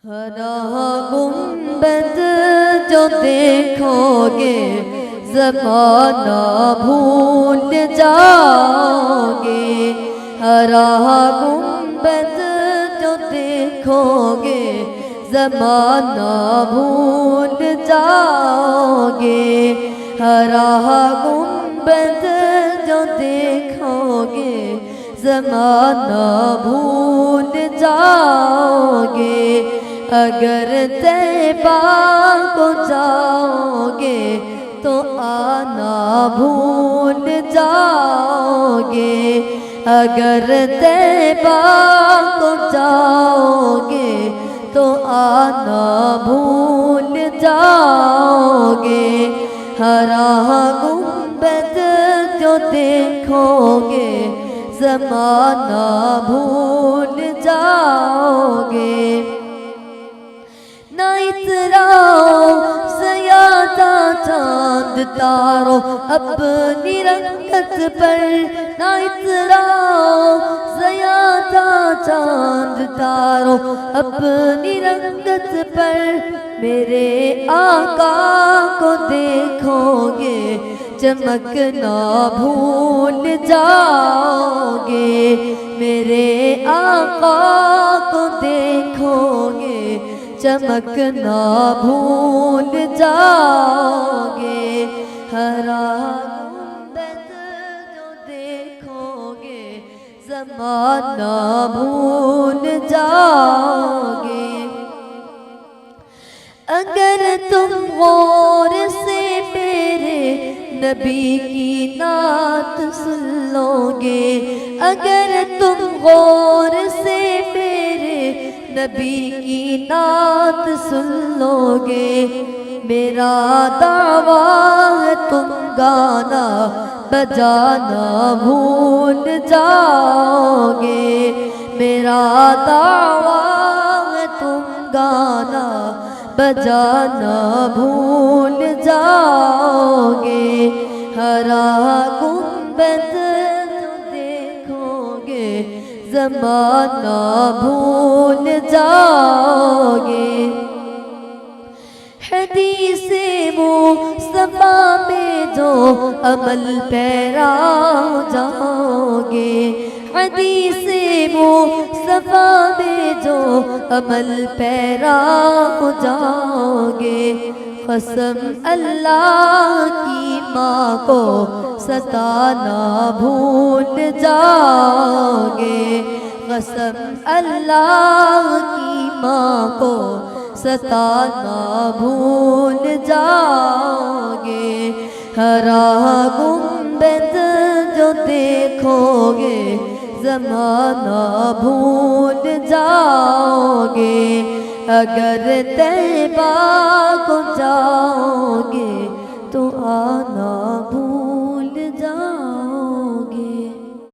ہرا گنبد جو دیکھو گے زمانہ بھول جاؤ گے، ہرا گنبد جو دیکھو گے زمانہ بھول جاؤ گے، ہرا گنبد جو دیکھو گے زمانہ بھول جاؤ گے، اگر طیبہ کو جاؤ گے تو آنا بھول جاؤ گے، اگر طیبہ کو جاؤ گے تو آنا بھول جاؤ گے، ہرا گنبد جو دیکھو گے زمانہ بھول جاؤ گے، نہ اتراؤ زیادہ چاند تارو اپنی رنگت پر، نہ اتراؤ زیادہ چاند تارو اپنی رنگت پر، میرے آقا کو دیکھو گے چمکنا بھول جاؤ گے، میرے آقا کو دیکھو گے چمکنا بھول جاؤ گے، ہرا گنبد جو دیکھو گے زمانہ بھول جاؤ گے، اگر تم غور سے میرے نبی کی نعت سن لو گے، اگر تم غور سے میرے نبی کی نعت سن لو گے، میرا دعویٰ ہے تم گانا بجانا بھول جاؤ گے، میرا دعویٰ ہے تم گانا بجانا بھول جاؤ گے، ہرا گنبد جو دیکھو گے زمانہ بھول جاؤ گے، حدیث مصطفیٰ میں جو عمل پیرا ہو جاؤ گے، حدیث مصطفیٰ میں جو عمل پیرا ہو جاؤ گے، قسم اللہ کی ماں کو ستانا بھول جاؤ گے، قسم اللہ کی ماں کو ستانا بھول جاؤ گے، ہرا گنبد جو دیکھو گے زمانہ بھول جاؤ گے، اگر طیبہ کو جاؤ